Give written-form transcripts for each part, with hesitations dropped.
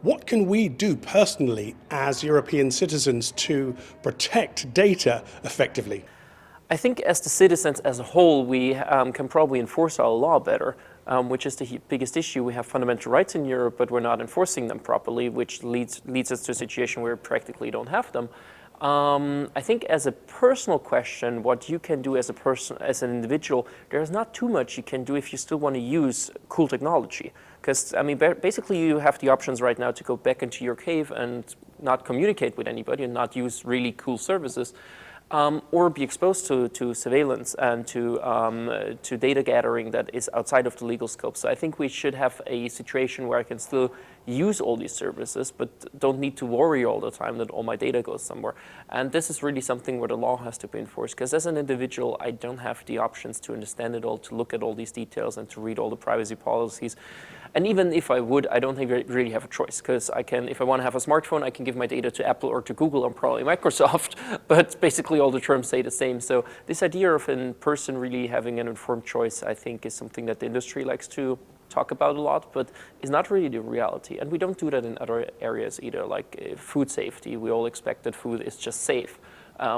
What can we do personally as European citizens to protect data effectively? I think as the citizens as a whole, we can probably enforce our law better, which is the biggest issue. We have fundamental rights in Europe, but we're not enforcing them properly, which leads us to a situation where we practically don't have them. I think as a personal question, what you can do as a person, as an individual, there's not too much you can do if you still want to use cool technology. Because, I mean, basically you have the options right now to go back into your cave and not communicate with anybody and not use really cool services. Or be exposed to surveillance and to data gathering that is outside of the legal scope. So I think we should have a situation where I can still use all these services, but don't need to worry all the time that all my data goes somewhere. And this is really something where the law has to be enforced, because as an individual, I don't have the options to understand it all, to look at all these details and to read all the privacy policies. And even if I would, I don't think I really have a choice, because I can, if I want to have a smartphone, I can give my data to Apple or to Google or probably Microsoft, but basically all the terms say the same. So this idea of a person really having an informed choice, I think, is something that the industry likes to talk about a lot, but is not really the reality. And we don't do that in other areas either, like food safety. We all expect that food is just safe.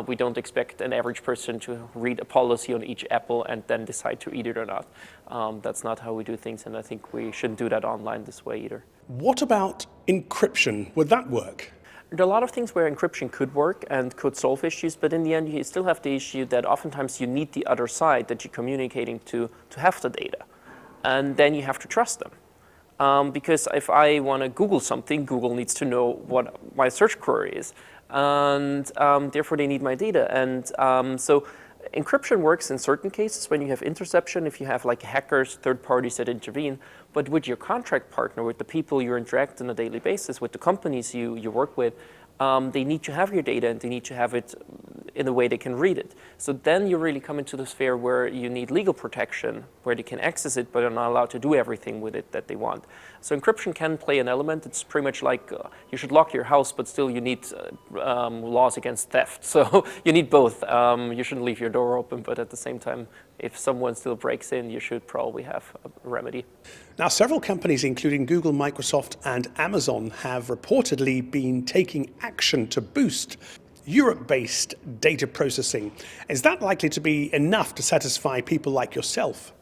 We don't expect an average person to read a policy on each apple and then decide to eat it or not. That's not how we do things, and I think we shouldn't do that online this way either. What about encryption? Would that work? There are a lot of things where encryption could work and could solve issues, but in the end you still have the issue that oftentimes you need the other side that you're communicating to have the data. And then you have to trust them. Because if I want to Google something, Google needs to know what my search query is. And therefore they need my data. And so encryption works in certain cases when you have interception, if you have like hackers, third parties that intervene. But with your contract partner, with the people you interact on a daily basis, with the companies you work with, they need to have your data and they need to have it in a way they can read it. So then you really come into the sphere where you need legal protection, where they can access it, but are not allowed to do everything with it that they want. So encryption can play an element. It's pretty much like you should lock your house, but still you need laws against theft. So you need both. You shouldn't leave your door open, but at the same time, if someone still breaks in, you should probably have a remedy. Now, several companies, including Google, Microsoft, and Amazon, have reportedly been taking action to boost Europe-based data processing. Is that likely to be enough to satisfy people like yourself?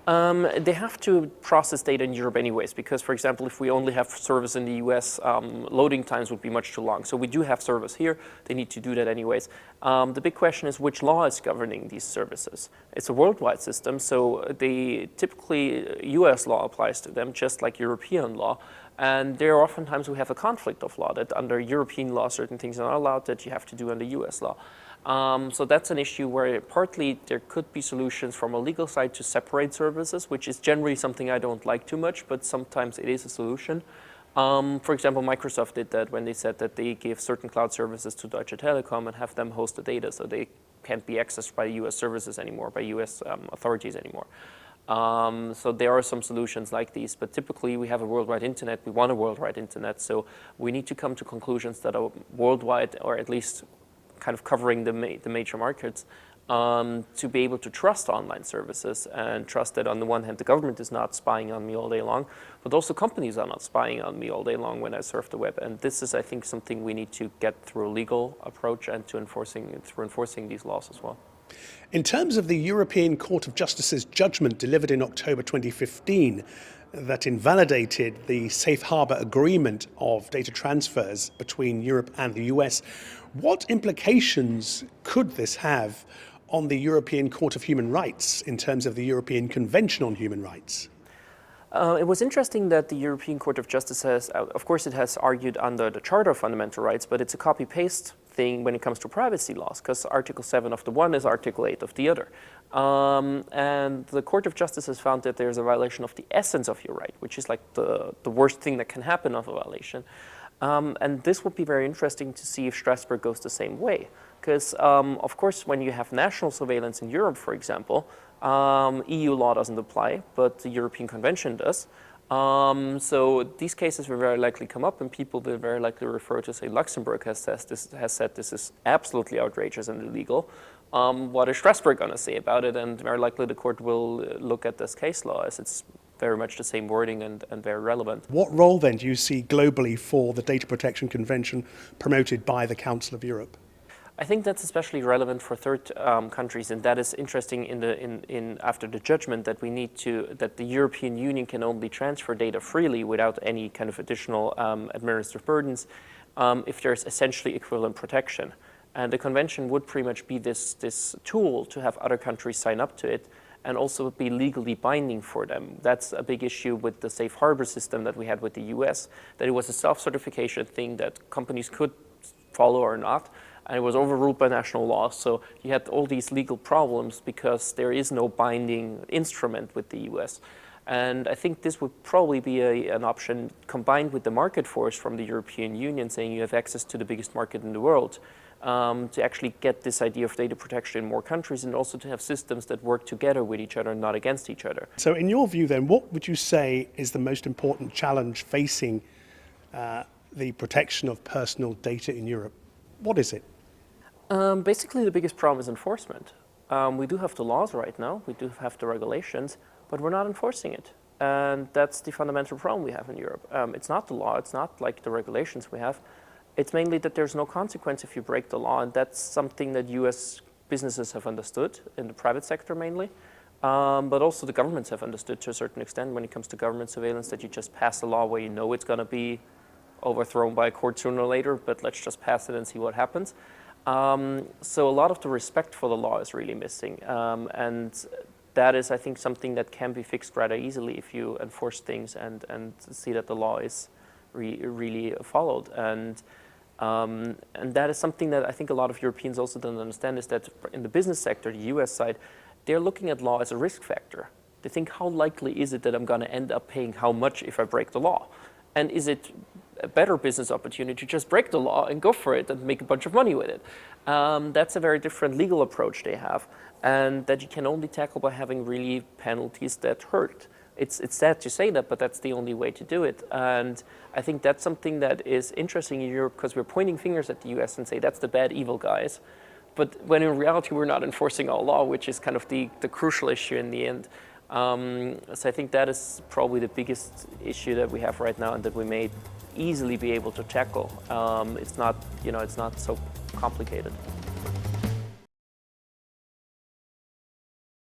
They have to process data in Europe anyways, because, for example, if we only have service in the US, loading times would be much too long. So we do have service here. They need to do that anyways. The big question is which law is governing these services. It's a worldwide system, so typically US law applies to them, just like European law. And there are oftentimes we have a conflict of law, that under European law certain things are not allowed that you have to do under US law. So that's an issue where partly there could be solutions from a legal side to separate services, which is generally something I don't like too much, but sometimes it is a solution. For example, Microsoft did that when they said that they give certain cloud services to Deutsche Telekom and have them host the data so they can't be accessed by US services anymore, by US authorities anymore. So there are some solutions like these, but typically we have a worldwide internet, we want a worldwide internet, so we need to come to conclusions that are worldwide, or at least kind of covering the major markets, to be able to trust online services and trust that on the one hand the government is not spying on me all day long, but also companies are not spying on me all day long when I surf the web. And this is, I think, something we need to get through a legal approach and through enforcing these laws as well. In terms of the European Court of Justice's judgment delivered in October 2015 that invalidated the safe harbor agreement of data transfers between Europe and the US, what implications could this have on the European Court of Human Rights in terms of the European Convention on Human Rights? It was interesting that the European Court of Justice has, of course it has argued under the Charter of Fundamental Rights, but it's a copy-paste thing when it comes to privacy laws, because Article 7 of the one is Article 8 of the other. And the Court of Justice has found that there's a violation of the essence of your right, which is like the worst thing that can happen of a violation. And this would be very interesting to see if Strasbourg goes the same way. Because, of course, when you have national surveillance in Europe, for example, EU law doesn't apply, but the European Convention does. So these cases will very likely come up, and people will very likely refer to, say, Luxembourg has said this is absolutely outrageous and illegal. What is Strasbourg going to say about it? And very likely the court will look at this case law as it's very much the same wording and very relevant. What role then do you see globally for the Data Protection Convention promoted by the Council of Europe? I think that's especially relevant for third countries, and that is interesting in after the judgment that that the European Union can only transfer data freely without any kind of additional administrative burdens if there's essentially equivalent protection. And the convention would pretty much be this tool to have other countries sign up to it and also be legally binding for them. That's a big issue with the safe harbor system that we had with the US, that it was a self-certification thing that companies could follow or not, and it was overruled by national law. So you had all these legal problems because there is no binding instrument with the US. And I think this would probably be an option combined with the market force from the European Union, saying you have access to the biggest market in the world, to actually get this idea of data protection in more countries, and also to have systems that work together with each other, not against each other. So in your view then, what would you say is the most important challenge facing the protection of personal data in Europe? What is it? Basically, the biggest problem is enforcement. We do have the laws right now, we do have the regulations, but we're not enforcing it. And that's the fundamental problem we have in Europe. It's not the law, it's not like the regulations we have. It's mainly that there's no consequence if you break the law, and that's something that US businesses have understood, in the private sector mainly. But also the governments have understood to a certain extent when it comes to government surveillance, that you just pass a law where you know it's going to be overthrown by a court sooner or later, but let's just pass it and see what happens. So a lot of the respect for the law is really missing. And that is, I think, something that can be fixed rather easily if you enforce things and see that the law is really followed. And that is something that I think a lot of Europeans also don't understand, is that in the business sector, the US side, they're looking at law as a risk factor. They think, how likely is it that I'm going to end up paying how much if I break the law? And is it a better business opportunity to just break the law and go for it and make a bunch of money with it? That's a very different legal approach they have, and that you can only tackle by having really penalties that hurt. It's sad to say that, but that's the only way to do it. And I think that's something that is interesting in Europe, because we're pointing fingers at the US and say that's the bad, evil guys. But when in reality we're not enforcing our law, which is kind of the crucial issue in the end. So I think that is probably the biggest issue that we have right now, and that we may easily be able to tackle. It's not so complicated.